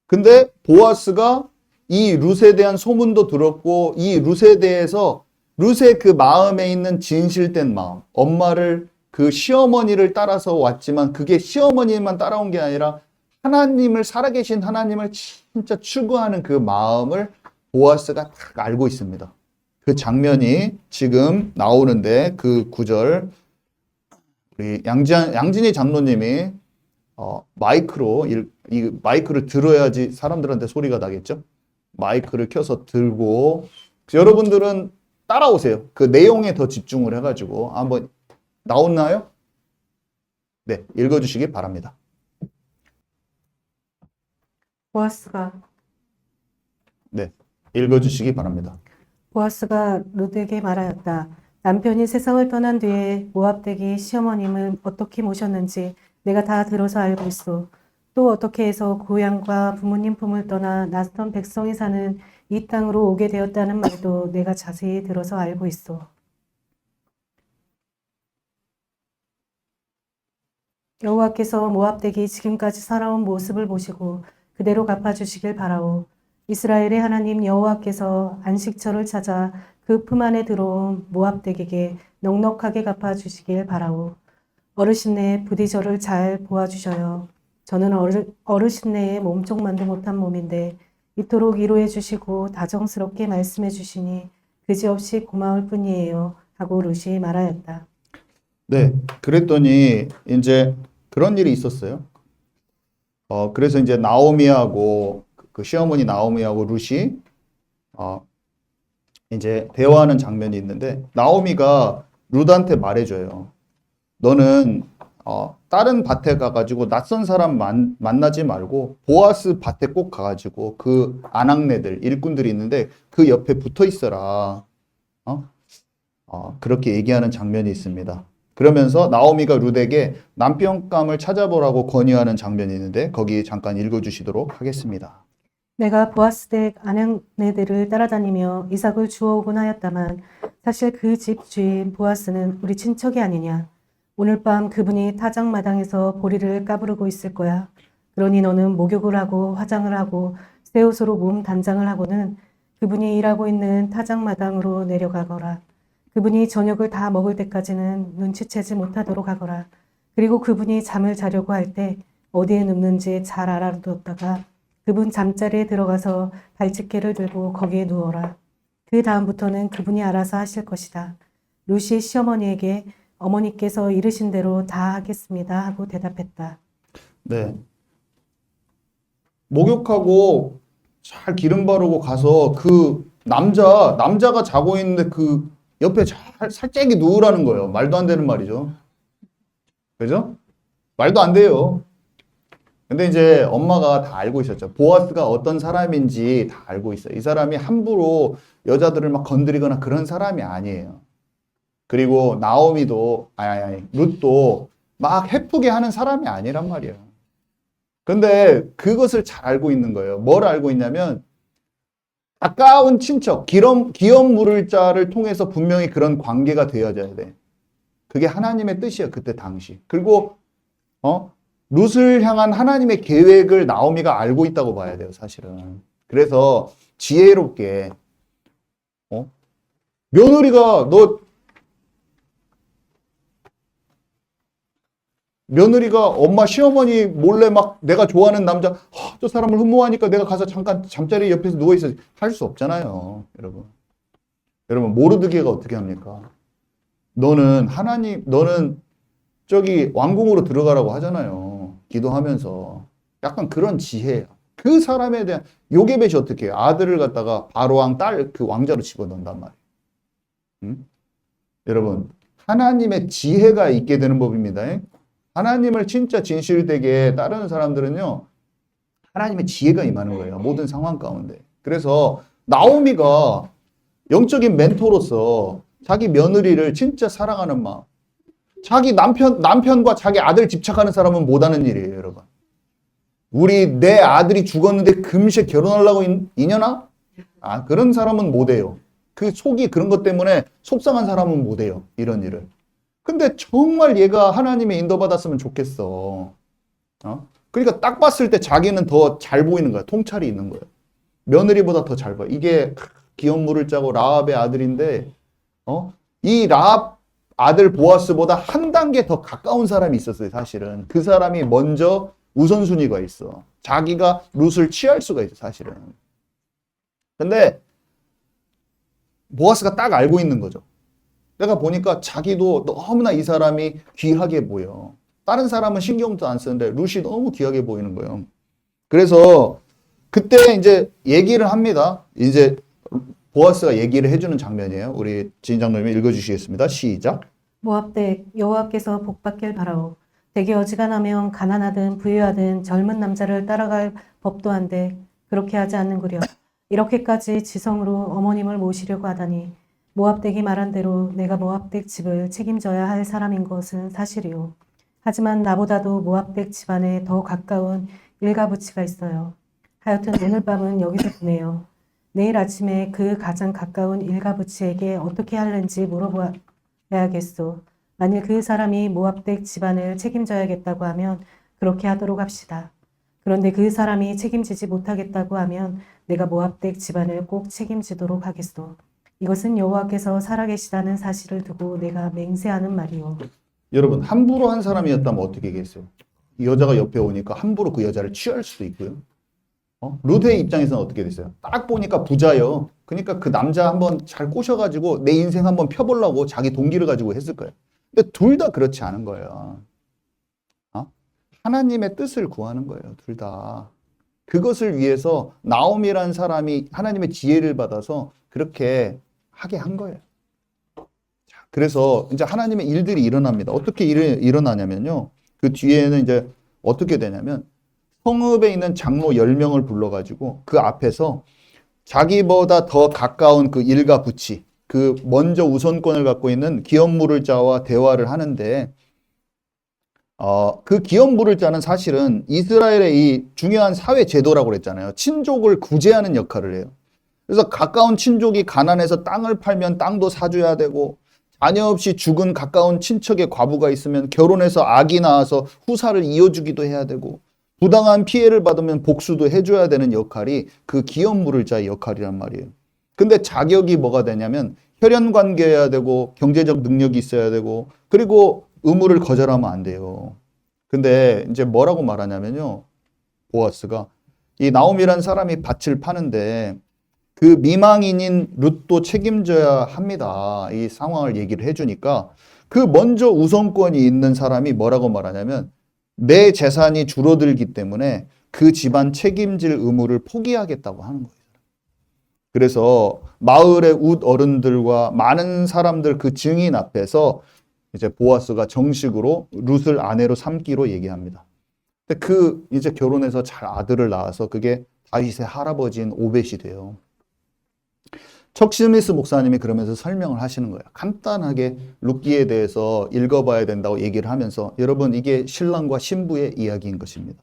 근데 보아스가 이 룻에 대한 소문도 들었고 이 룻에 대해서 룻의 그 마음에 있는 진실된 마음, 엄마를 그 시어머니를 따라서 왔지만 그게 시어머니만 따라온 게 아니라 하나님을 살아계신 하나님을 진짜 추구하는 그 마음을 보아스가 딱 알고 있습니다. 그 장면이 지금 나오는데 그 구절 우리 양진희 장로님이 마이크로 이 마이크를 들어야지 사람들한테 소리가 나겠죠. 마이크를 켜서 들고 여러분들은 따라오세요. 그 내용에 더 집중을 해가지고 한번 나오나요? 네, 읽어주시기 바랍니다. 보아스가 네, 읽어주시기 바랍니다. 보아스가 룻에게 말하였다. 남편이 세상을 떠난 뒤에 모압 댁이 시어머님을 어떻게 모셨는지 내가 다 들어서 알고 있어. 또 어떻게 해서 고향과 부모님 품을 떠나 낯선 백성이 사는 이 땅으로 오게 되었다는 말도 내가 자세히 들어서 알고 있어. 여호와께서 모압 댁이 지금까지 살아온 모습을 보시고 그대로 갚아주시길 바라오. 이스라엘의 하나님 여호와께서 안식처를 찾아 그 품 안에 들어온 모압 댁에게 넉넉하게 갚아주시길 바라오. 어르신네의 부디 저를 잘 보아주셔요. 저는 어르신네의 몸종만도 못한 몸인데 이토록 위로해 주시고 다정스럽게 말씀해 주시니 그지없이 고마울 뿐이에요. 하고 룻이 말하였다. 네, 그랬더니 이제 그런 일이 있었어요. 그래서 이제 나오미하고 그 시어머니 나오미하고 룻이 이제 대화하는 장면이 있는데 나오미가 룻한테 말해줘요. 너는 다른 밭에 가가지고 낯선 사람 만나지 말고 보아스 밭에 꼭 가가지고 그 아낙네들 일꾼들이 있는데 그 옆에 붙어 있어라. 그렇게 얘기하는 장면이 있습니다. 그러면서 나오미가 룻에게 남편감을 찾아보라고 권유하는 장면이 있는데 거기 잠깐 읽어주시도록 하겠습니다. 내가 보아스 댁 아낙네들을 따라다니며 이삭을 주워오곤 하였다만 사실 그 집 주인 보아스는 우리 친척이 아니냐. 오늘 밤 그분이 타작마당에서 보리를 까부르고 있을 거야. 그러니 너는 목욕을 하고 화장을 하고 새 옷으로 몸 단장을 하고는 그분이 일하고 있는 타작마당으로 내려가거라. 그분이 저녁을 다 먹을 때까지는 눈치채지 못하도록 하거라. 그리고 그분이 잠을 자려고 할 때 어디에 눕는지 잘 알아두었다가 그분 잠자리에 들어가서 발집게를 들고 거기에 누워라. 그 다음부터는 그분이 알아서 하실 것이다. 룻이 시어머니에게 어머니께서 이르신 대로 다 하겠습니다 하고 대답했다. 네. 목욕하고 잘 기름 바르고 가서 그 남자가 자고 있는데 그 옆에 살짝이 누우라는 거예요. 말도 안 되는 말이죠. 그죠? 말도 안 돼요. 근데 이제 엄마가 다 알고 있었죠. 보아스가 어떤 사람인지 다 알고 있어요. 이 사람이 함부로 여자들을 막 건드리거나 그런 사람이 아니에요. 그리고 나오미도, 룻도 막 해프게 하는 사람이 아니란 말이에요. 근데 그것을 잘 알고 있는 거예요. 뭘 알고 있냐면, 가까운 친척, 기업 물을 자를 통해서 분명히 그런 관계가 되어져야 돼. 그게 하나님의 뜻이에요. 그때 당시. 그리고, 룻을 향한 하나님의 계획을 나오미가 알고 있다고 봐야 돼요, 사실은. 그래서 지혜롭게, 며느리가 엄마 시어머니 몰래 막 내가 좋아하는 남자, 저 사람을 흠모하니까 내가 가서 잠깐 잠자리 옆에서 누워있어. 할 수 없잖아요, 여러분. 여러분, 모르드게가 어떻게 합니까? 너는 저기 왕궁으로 들어가라고 하잖아요. 기도하면서. 약간 그런 지혜야. 그 사람에 대한 요게벳이 어떻게 해요? 아들을 갖다가 바로왕 딸 그 왕자로 집어넣는단 말이에요. 응? 여러분, 하나님의 지혜가 있게 되는 법입니다. 하나님을 진짜 진실되게 따르는 사람들은요, 하나님의 지혜가 임하는 거예요. 모든 상황 가운데. 그래서 나오미가 영적인 멘토로서 자기 며느리를 진짜 사랑하는 마음. 자기 남편과 자기 아들 집착하는 사람은 못하는 일이에요, 여러분. 내 아들이 죽었는데 금세 결혼하려고 이년아? 그런 사람은 못해요. 그 속이 그런 것 때문에 속상한 사람은 못해요, 이런 일을. 근데 정말 얘가 하나님의 인도받았으면 좋겠어. 그러니까 딱 봤을 때 자기는 더 잘 보이는 거야. 통찰이 있는 거예요. 며느리보다 더 잘 보여. 이게 기업 물을 짜고 라합의 아들인데, 이 라합 아들 보아스보다 한 단계 더 가까운 사람이 있었어요, 사실은. 그 사람이 먼저 우선순위가 있어. 자기가 룻을 취할 수가 있어, 사실은. 근데 보아스가 딱 알고 있는 거죠. 내가 보니까 자기도 너무나 이 사람이 귀하게 보여. 다른 사람은 신경도 안 쓰는데 룻이 너무 귀하게 보이는 거예요. 그래서 그때 이제 얘기를 합니다. 이제 보아스가 얘기를 해주는 장면이에요. 우리 진장로님이 읽어주시겠습니다. 시작. 모압댁 여호와께서 복받길 바라오. 댁이 어지간하면 가난하든 부유하든 젊은 남자를 따라갈 법도 한데 그렇게 하지 않는구려. 이렇게까지 지성으로 어머님을 모시려고 하다니 모압댁이 말한 대로 내가 모압댁 집을 책임져야 할 사람인 것은 사실이오. 하지만 나보다도 모압댁 집안에 더 가까운 일가부치가 있어요. 하여튼 오늘 밤은 여기서 보내요. 내일 아침에 그 가장 가까운 일가부치에게 어떻게 하는지 물어봐야겠소. 만일 그 사람이 모압댁 집안을 책임져야겠다고 하면 그렇게 하도록 합시다. 그런데 그 사람이 책임지지 못하겠다고 하면 내가 모압댁 집안을 꼭 책임지도록 하겠소. 이것은 여호와께서 살아계시다는 사실을 두고 내가 맹세하는 말이오. 여러분, 함부로 한 사람이었다면 어떻게 하겠어요? 이 여자가 옆에 오니까 함부로 그 여자를 취할 수도 있고요. 룻의 입장에서는 어떻게 됐어요? 딱 보니까 부자요. 그러니까 그 남자 한번 잘 꼬셔가지고 내 인생 한번 펴보려고 자기 동기를 가지고 했을 거예요. 근데 둘 다 그렇지 않은 거예요. 하나님의 뜻을 구하는 거예요. 둘 다. 그것을 위해서 나옴이라는 사람이 하나님의 지혜를 받아서 그렇게 하게 한 거예요. 자, 그래서 이제 하나님의 일들이 일어납니다. 어떻게 일어나냐면요. 그 뒤에는 이제 어떻게 되냐면 성읍에 있는 장로 10명을 불러가지고 그 앞에서 자기보다 더 가까운 그 일가 부치, 그 먼저 우선권을 갖고 있는 기업 물을 자와 대화를 하는데 그 기업 물을 자는 사실은 이스라엘의 이 중요한 사회 제도라고 그랬잖아요. 친족을 구제하는 역할을 해요. 그래서 가까운 친족이 가난해서 땅을 팔면 땅도 사줘야 되고 자녀 없이 죽은 가까운 친척의 과부가 있으면 결혼해서 아기 낳아서 후사를 이어주기도 해야 되고 부당한 피해를 받으면 복수도 해줘야 되는 역할이 그 기업 물을 자의 역할이란 말이에요. 근데 자격이 뭐가 되냐면 혈연 관계여야 되고 경제적 능력이 있어야 되고 그리고 의무를 거절하면 안 돼요. 근데 이제 뭐라고 말하냐면요. 보아스가 이 나옴이라는 사람이 밭을 파는데 그 미망인인 룻도 책임져야 합니다. 이 상황을 얘기를 해주니까 그 먼저 우선권이 있는 사람이 뭐라고 말하냐면 내 재산이 줄어들기 때문에 그 집안 책임질 의무를 포기하겠다고 하는 거예요. 그래서 마을의 웃 어른들과 많은 사람들 그 증인 앞에서 이제 보아스가 정식으로 룻을 아내로 삼기로 얘기합니다. 근데 이제 결혼해서 잘 아들을 낳아서 그게 다윗의 할아버지인 오벳이 돼요. 척 스미스 목사님이 그러면서 설명을 하시는 거예요. 간단하게 룻기에 대해서 읽어봐야 된다고 얘기를 하면서 여러분 이게 신랑과 신부의 이야기인 것입니다.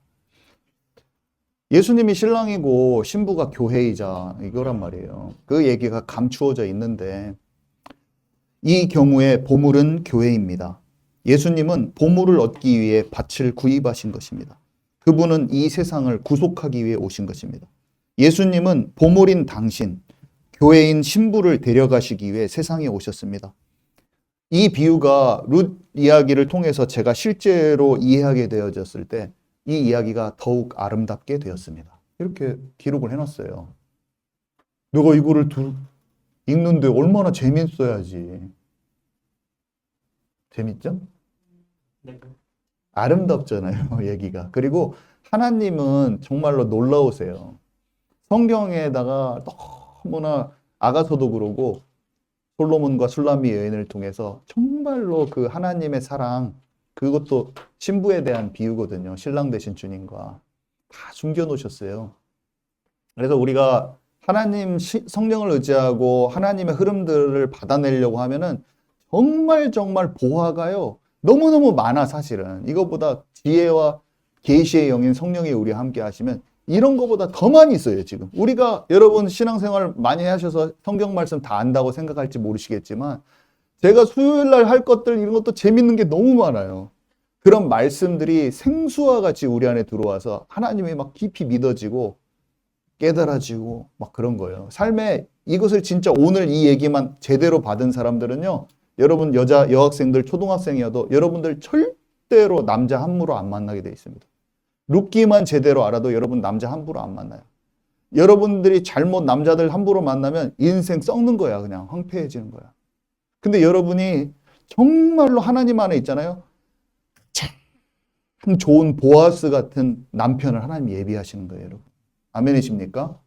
예수님이 신랑이고 신부가 교회이자 이거란 말이에요. 그 얘기가 감추어져 있는데 이 경우에 보물은 교회입니다. 예수님은 보물을 얻기 위해 밭을 구입하신 것입니다. 그분은 이 세상을 구속하기 위해 오신 것입니다. 예수님은 보물인 당신, 교회인 신부를 데려가시기 위해 세상에 오셨습니다. 이 비유가 룻 이야기를 통해서 제가 실제로 이해하게 되어졌을 때 이 이야기가 더욱 아름답게 되었습니다. 이렇게 기록을 해놨어요. 내가 이거를 읽는데 얼마나 재밌어야지. 재밌죠? 네. 아름답잖아요, 얘기가. 그리고 하나님은 정말로 놀라우세요. 성경에다가 너무나 아가서도 그러고 솔로몬과 술람미 여인을 통해서 정말로 그 하나님의 사랑, 그것도 신부에 대한 비유거든요. 신랑 되신 주님과 다 숨겨놓으셨어요. 그래서 우리가 하나님 성령을 의지하고 하나님의 흐름들을 받아내려고 하면은 정말 보화가요. 너무너무 많아 사실은. 이거보다 지혜와 계시의 영인 성령이 우리와 함께 하시면 이런 거보다 더 많이 있어요 지금. 우리가 여러분 신앙생활 많이 하셔서 성경 말씀 다 안다고 생각할지 모르시겠지만 제가 수요일 날 할 것들 이런 것도 재밌는 게 너무 많아요. 그런 말씀들이 생수와 같이 우리 안에 들어와서 하나님이 막 깊이 믿어지고 깨달아지고 막 그런 거예요. 삶에 이것을 진짜 오늘 이 얘기만 제대로 받은 사람들은요. 여러분 여학생들 초등학생이어도 여러분들 절대로 남자 함부로 안 만나게 돼 있습니다. 룻기만 제대로 알아도 여러분 남자 함부로 안 만나요. 여러분들이 잘못 남자들 함부로 만나면 인생 썩는 거야. 그냥 황폐해지는 거야. 근데 여러분이 정말로 하나님 안에 있잖아요. 참 좋은 보아스 같은 남편을 하나님 예비하시는 거예요. 여러분. 아멘이십니까?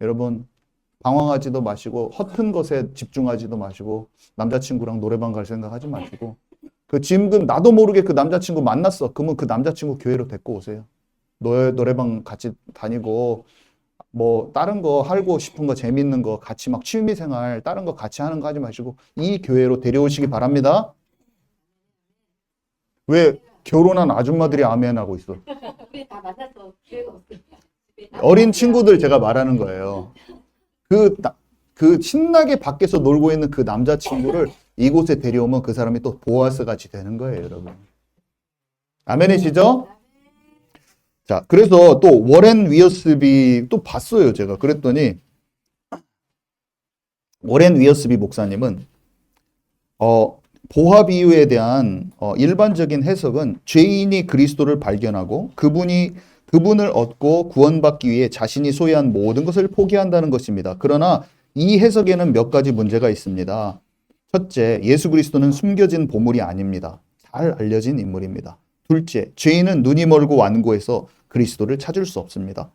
여러분 방황하지도 마시고 허튼 것에 집중하지도 마시고 남자친구랑 노래방 갈 생각하지 마시고 지금 나도 모르게 그 남자친구 만났어. 그러면 그 남자친구 교회로 데리고 오세요. 노래방 같이 다니고 뭐 다른 거 하고 싶은 거 재밌는 거 같이 막 취미생활 다른 거 같이 하는 거 하지 마시고 이 교회로 데려오시기 바랍니다. 왜 결혼한 아줌마들이 아멘하고 있어? 우리 다 만나서 기회가 없으니까. 어린 친구들 제가 말하는 거예요. 그 신나게 밖에서 놀고 있는 그 남자친구를 이곳에 데려오면 그 사람이 또 보아스 같이 되는 거예요, 여러분. 아멘이시죠? 자, 그래서 또 워렌 위어스비 또 봤어요, 제가. 그랬더니 워렌 위어스비 목사님은 보화 비유에 대한 일반적인 해석은 죄인이 그리스도를 발견하고 그분을 얻고 구원받기 위해 자신이 소유한 모든 것을 포기한다는 것입니다. 그러나 이 해석에는 몇 가지 문제가 있습니다. 첫째, 예수 그리스도는 숨겨진 보물이 아닙니다. 잘 알려진 인물입니다. 둘째, 죄인은 눈이 멀고 완고해서 그리스도를 찾을 수 없습니다.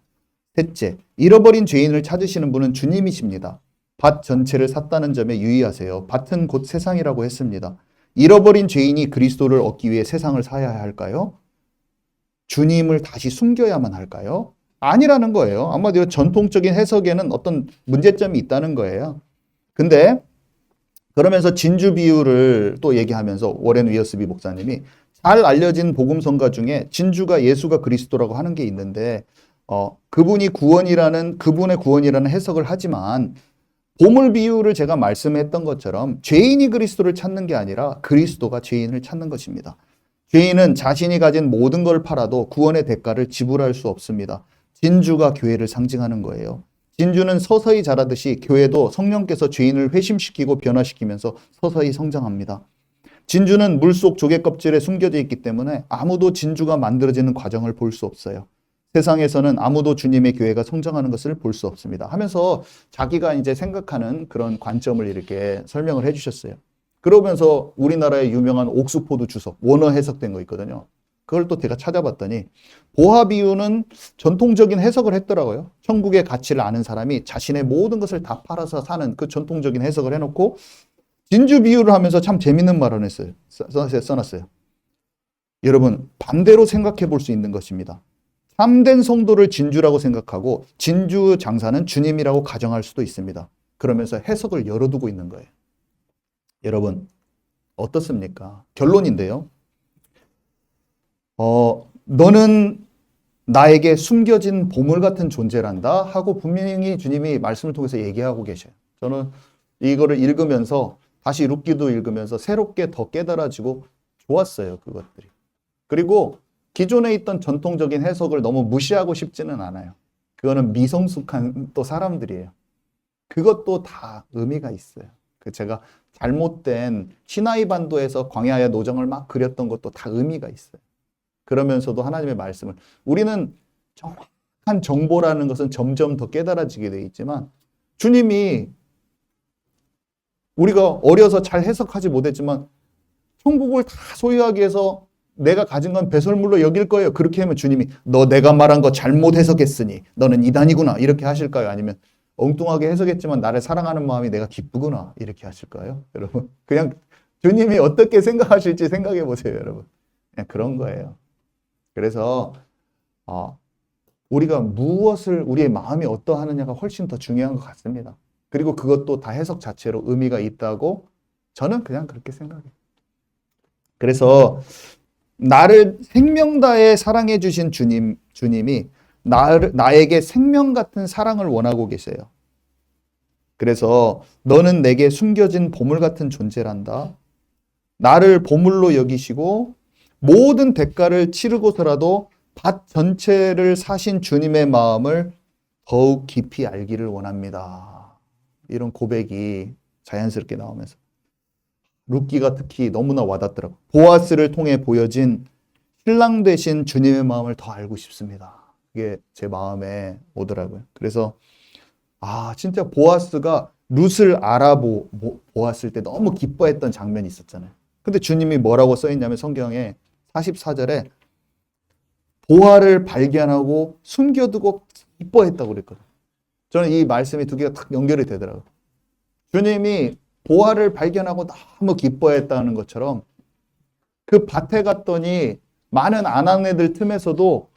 셋째, 잃어버린 죄인을 찾으시는 분은 주님이십니다. 밭 전체를 샀다는 점에 유의하세요. 밭은 곧 세상이라고 했습니다. 잃어버린 죄인이 그리스도를 얻기 위해 세상을 사야 할까요? 주님을 다시 숨겨야만 할까요? 아니라는 거예요. 한마디로 전통적인 해석에는 어떤 문제점이 있다는 거예요. 근데 그러면서 진주 비유를 또 얘기하면서 워렌 위어스비 목사님이 잘 알려진 복음성가 중에 진주가 예수가 그리스도라고 하는 게 있는데 그분의 구원이라는 해석을 하지만 보물 비유를 제가 말씀했던 것처럼 죄인이 그리스도를 찾는 게 아니라 그리스도가 죄인을 찾는 것입니다. 죄인은 자신이 가진 모든 걸 팔아도 구원의 대가를 지불할 수 없습니다. 진주가 교회를 상징하는 거예요. 진주는 서서히 자라듯이 교회도 성령께서 죄인을 회심시키고 변화시키면서 서서히 성장합니다. 진주는 물속 조개 껍질에 숨겨져 있기 때문에 아무도 진주가 만들어지는 과정을 볼 수 없어요. 세상에서는 아무도 주님의 교회가 성장하는 것을 볼 수 없습니다. 하면서 자기가 이제 생각하는 그런 관점을 이렇게 설명을 해주셨어요. 그러면서 우리나라의 유명한 옥스포드 주석, 원어 해석된 거 있거든요. 그걸 또 제가 찾아봤더니 보화 비유는 전통적인 해석을 했더라고요. 천국의 가치를 아는 사람이 자신의 모든 것을 다 팔아서 사는 그 전통적인 해석을 해놓고 진주 비유를 하면서 참 재밌는 말을 했어요. 써놨어요. 여러분 반대로 생각해 볼 수 있는 것입니다. 참된 성도를 진주라고 생각하고 진주 장사는 주님이라고 가정할 수도 있습니다. 그러면서 해석을 열어두고 있는 거예요. 여러분 어떻습니까? 결론인데요. 너는 나에게 숨겨진 보물 같은 존재란다 하고 분명히 주님이 말씀을 통해서 얘기하고 계셔요. 저는 이거를 읽으면서 다시 룻기도 읽으면서 새롭게 더 깨달아지고 좋았어요. 그것들이. 그리고 기존에 있던 전통적인 해석을 너무 무시하고 싶지는 않아요. 그거는 미성숙한 또 사람들이에요. 그것도 다 의미가 있어요. 제가 잘못된 시나이 반도에서 광야의 노정을 막 그렸던 것도 다 의미가 있어요. 그러면서도 하나님의 말씀을 우리는 정확한 정보라는 것은 점점 더 깨달아지게 돼 있지만 주님이 우리가 어려서 잘 해석하지 못했지만 천국을 다 소유하기 위해서 내가 가진 건 배설물로 여길 거예요. 그렇게 하면 주님이 너 내가 말한 거 잘못 해석했으니 너는 이단이구나 이렇게 하실까요? 아니면 엉뚱하게 해석했지만 나를 사랑하는 마음이 내가 기쁘구나 이렇게 하실까요? 여러분 그냥 주님이 어떻게 생각하실지 생각해 보세요. 여러분 그냥 그런 거예요. 그래서 우리가 무엇을 우리의 마음이 어떠하느냐가 훨씬 더 중요한 것 같습니다. 그리고 그것도 다 해석 자체로 의미가 있다고 저는 그냥 그렇게 생각해요. 그래서 나를 생명 다해 사랑해 주신 주님이 나에게 생명 같은 사랑을 원하고 계세요. 그래서 너는 내게 숨겨진 보물 같은 존재란다. 나를 보물로 여기시고 모든 대가를 치르고서라도 밭 전체를 사신 주님의 마음을 더욱 깊이 알기를 원합니다. 이런 고백이 자연스럽게 나오면서 룻기가 특히 너무나 와닿더라고요. 보아스를 통해 보여진 신랑 되신 주님의 마음을 더 알고 싶습니다. 그게 제 마음에 오더라고요. 그래서 진짜 보아스가 룻을 알아보았을 때 너무 기뻐했던 장면이 있었잖아요. 근데 주님이 뭐라고 써있냐면 성경에 44절에 보아를 발견하고 숨겨두고 기뻐했다고 그랬거든요. 저는 이 말씀이 두 개가 딱 연결이 되더라고요. 주님이 보아를 발견하고 너무 기뻐했다는 것처럼 그 밭에 갔더니 많은 아낙네들 틈에서도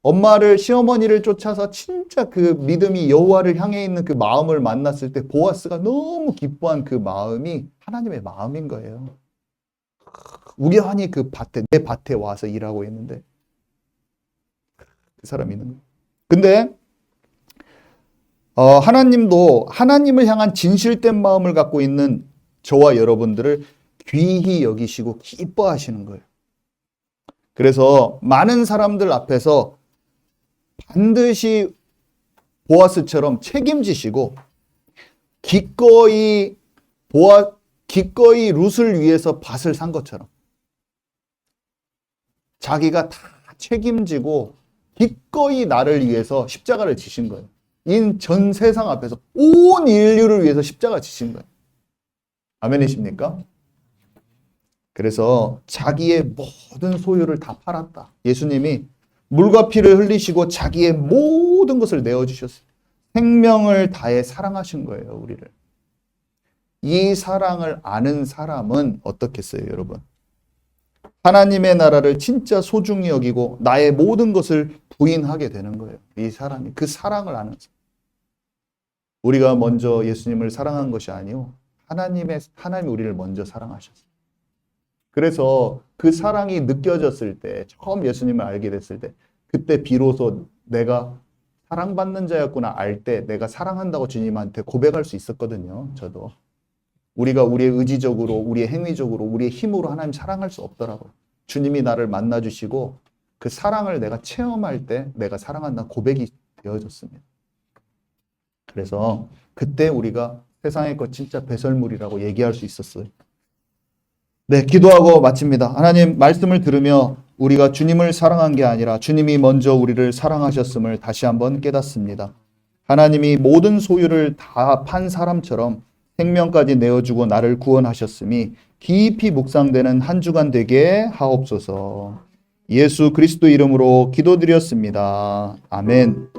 엄마를 시어머니를 쫓아서 진짜 그 믿음이 여호와를 향해 있는 그 마음을 만났을 때 보아스가 너무 기뻐한 그 마음이 하나님의 마음인 거예요. 우연히 그 밭에 내 밭에 와서 일하고 있는데 그 사람이 있는 거예요. 근데 하나님도 하나님을 향한 진실된 마음을 갖고 있는 저와 여러분들을 귀히 여기시고 기뻐하시는 거예요. 그래서 많은 사람들 앞에서 반드시 보아스처럼 책임지시고 기꺼이 룻을 위해서 밭을 산 것처럼 자기가 다 책임지고 기꺼이 나를 위해서 십자가를 지신 거예요. 전 세상 앞에서 온 인류를 위해서 십자가 지신 거예요. 아멘이십니까? 그래서 자기의 모든 소유를 다 팔았다. 예수님이 물과 피를 흘리시고 자기의 모든 것을 내어주셨어요. 생명을 다해 사랑하신 거예요, 우리를. 이 사랑을 아는 사람은 어떻겠어요, 여러분? 하나님의 나라를 진짜 소중히 여기고 나의 모든 것을 부인하게 되는 거예요. 이 사람이 그 사랑을 아는 사람. 우리가 먼저 예수님을 사랑한 것이 아니요. 하나님이 우리를 먼저 사랑하셨어요. 그래서 그 사랑이 느껴졌을 때, 처음 예수님을 알게 됐을 때, 그때 비로소 내가 사랑받는 자였구나 알 때 내가 사랑한다고 주님한테 고백할 수 있었거든요. 저도. 우리가 우리의 의지적으로, 우리의 행위적으로, 우리의 힘으로 하나님 사랑할 수 없더라고요. 주님이 나를 만나주시고 그 사랑을 내가 체험할 때 내가 사랑한다는 고백이 되어졌습니다. 그래서 그때 우리가 세상의 것 진짜 배설물이라고 얘기할 수 있었어요. 네, 기도하고 마칩니다. 하나님 말씀을 들으며 우리가 주님을 사랑한 게 아니라 주님이 먼저 우리를 사랑하셨음을 다시 한번 깨닫습니다. 하나님이 모든 소유를 다 판 사람처럼 생명까지 내어주고 나를 구원하셨음이 깊이 묵상되는 한 주간 되게 하옵소서. 예수 그리스도 이름으로 기도드렸습니다. 아멘.